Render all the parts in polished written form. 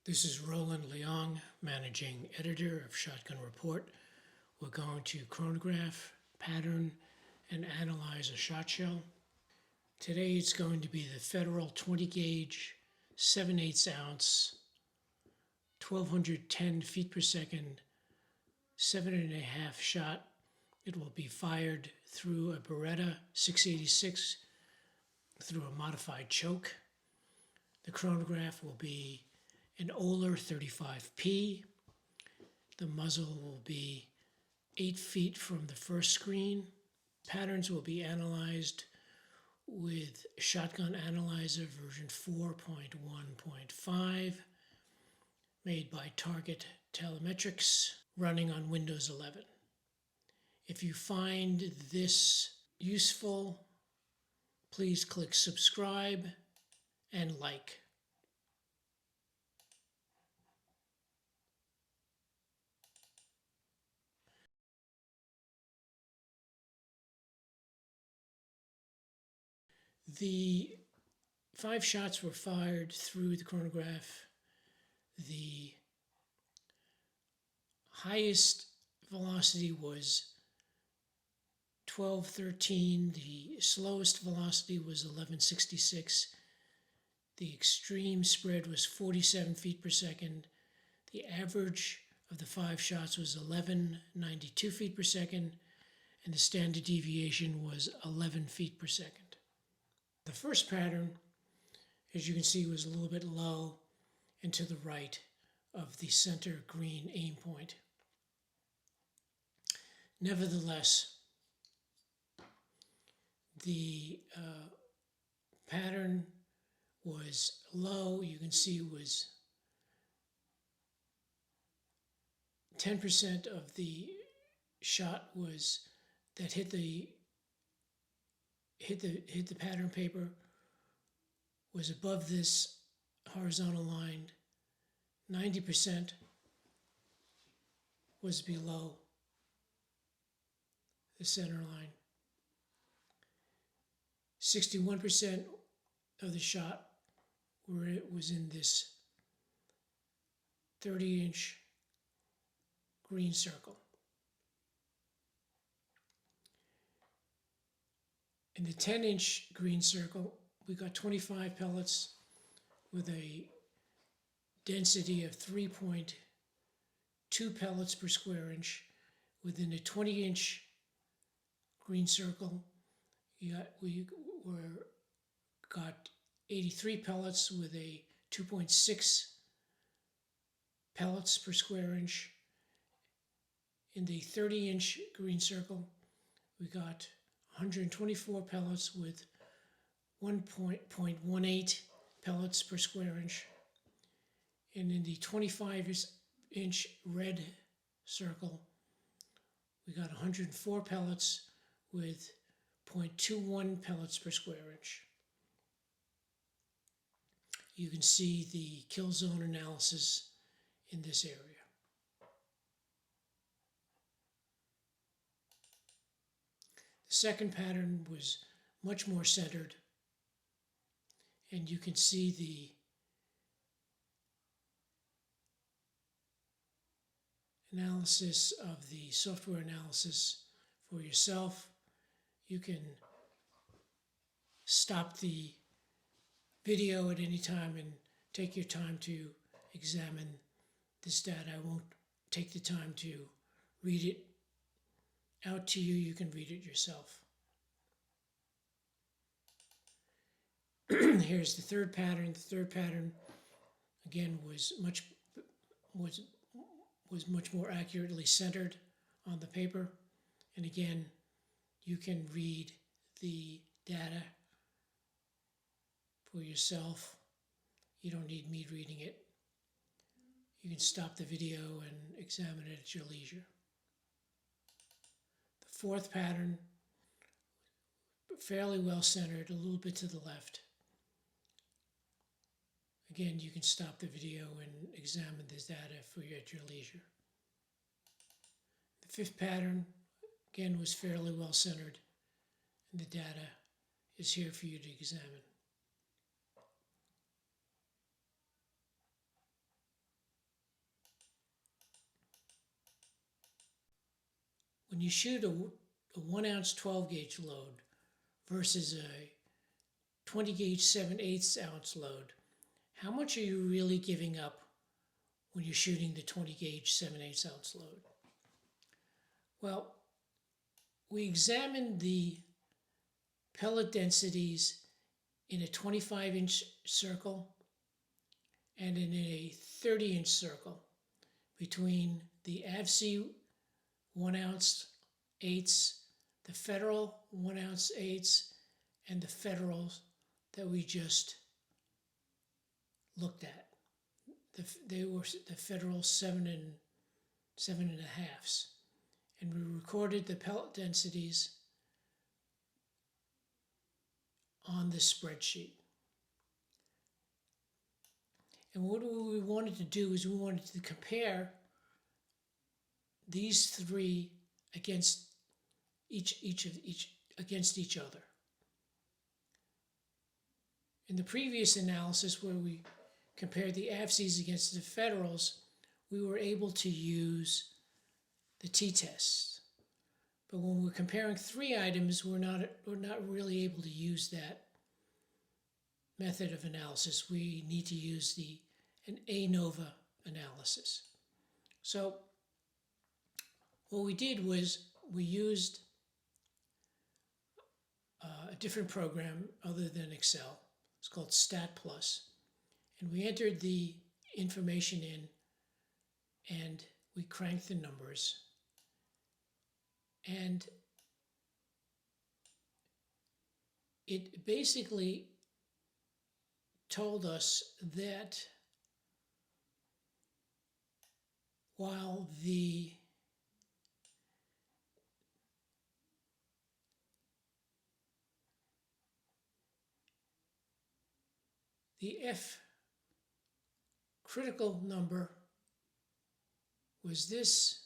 This is Roland Leong, Managing Editor of Shotgun Report. We're going to chronograph, pattern, and analyze a shot shell. Today it's going to be the Federal 20 gauge, 7/8 ounce, 1210 feet per second, 7.5 shot. It will be fired through a Beretta 686 through a modified choke. The chronograph will be an Oler 35P. The muzzle will be 8 feet from the first screen. Patterns will be analyzed with Shotgun Analyzer version 4.1.5, made by Target Telemetrics, running on Windows 11. If you find this useful, please click subscribe and like. The 5 shots were fired through the chronograph. The highest velocity was 1213. The slowest velocity was 1166. The extreme spread was 47 feet per second. The average of the 5 shots was 1192 feet per second, and the standard deviation was 11 feet per second. The first pattern, as you can see, was a little bit low and to the right of the center green aim point. Nevertheless, the pattern was low. You can see it was 10% of the shot was that hit the pattern paper was above this horizontal line. 90% was below the center line. 61% of the shot was in this 30-inch green circle. In the 10-inch green circle, we got 25 pellets with a density of 3.2 pellets per square inch. Within the 20-inch green circle, we got 83 pellets with a 2.6 pellets per square inch. In the 30-inch green circle, we got 124 pellets with 1.18 pellets per square inch. And in the 25-inch red circle, we got 104 pellets with 0.21 pellets per square inch. You can see the kill zone analysis in this area. The second pattern was much more centered, and you can see the analysis of the software analysis for yourself. You can stop the video at any time and take your time to examine this data. I won't take the time to read it out to you. You can read it yourself. Here's the third pattern. The third pattern, again, was much more accurately centered on the paper. And again, you can read the data for yourself. You don't need me reading it. You can stop the video and examine it at your leisure. The fourth pattern, fairly well centered, a little bit to the left. Again, you can stop the video and examine this data at your leisure. The fifth pattern, again, was fairly well centered, and the data is here for you to examine. when you shoot a 1 ounce 12 gauge load versus a 20 gauge 7/8 ounce load, how much are you really giving up when you're shooting the 20 gauge 7/8 ounce load? Well, we examined the pellet densities in a 25-inch circle and in a 30-inch circle between the AVC 1 ounce 8s, the Federal 1 ounce 8s, and the Federals that we just looked at. They were the Federal 7 and 7.5s. And we recorded the pellet densities on this spreadsheet. And what we wanted to do is we wanted to compare these three against against each other. In the previous analysis, where we compared the AVCs against the Federals, we were able to use the t-tests. But when we're comparing three items, we're not really able to use that method of analysis. We need to use an ANOVA analysis. So what we did was we used a different program other than Excel. It's called Stat Plus. And we entered the information in and we cranked the numbers. And it basically told us that while the F critical number was this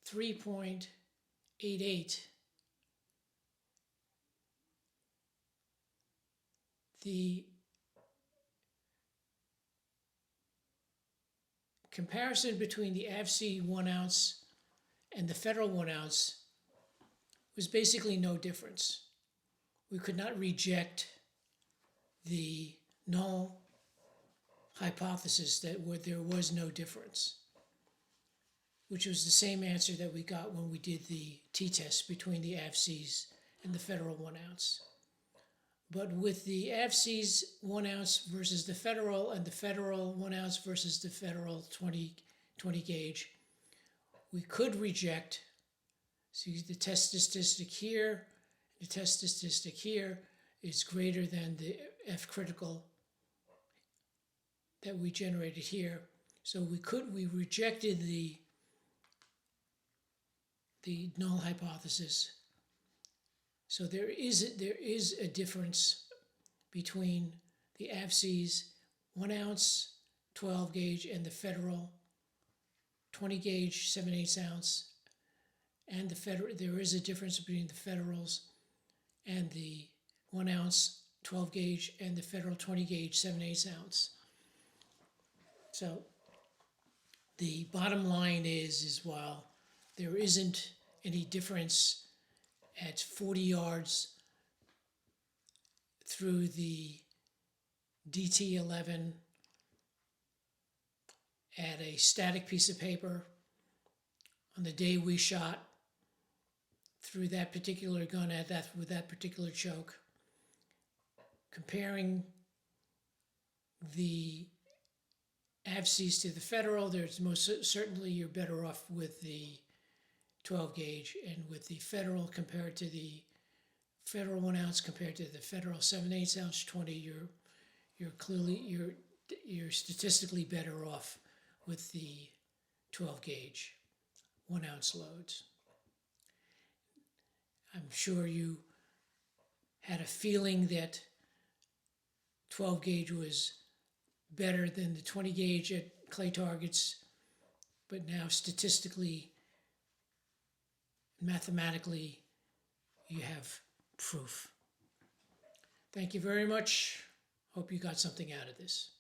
3.88, the comparison between the AVC 1 ounce and the Federal 1 ounce was basically no difference. We could not reject the null hypothesis that there was no difference, which was the same answer that we got when we did the t-test between the AVCs and the Federal 1 ounce. But with the AVCs 1 ounce versus the Federal and the Federal 1 ounce versus the Federal 20 gauge, we could reject, see the test statistic here, the test statistic here is greater than the F critical that we generated here. So we rejected the null hypothesis. So there is a difference between the AVCs 1 ounce 12 gauge and the Federal 20 gauge 7/8 ounce, and the Federal. There is a difference between the Federals and the 1 ounce 12 gauge and the Federal 20 gauge 7/8 ounce. So the bottom line is while there isn't any difference at 40 yards through the DT11 at a static piece of paper on the day we shot through that particular gun with that particular choke, comparing the AVCs to the Federal, there's most certainly you're better off with the 12 gauge, and with the Federal compared to the Federal 1 ounce compared to the Federal 7/8 ounce 20, you're statistically better off with the 12 gauge 1 ounce loads. I'm sure you had a feeling that 12 gauge was better than the 20 gauge at clay targets, but now statistically, mathematically, you have proof. Thank you very much. Hope you got something out of this.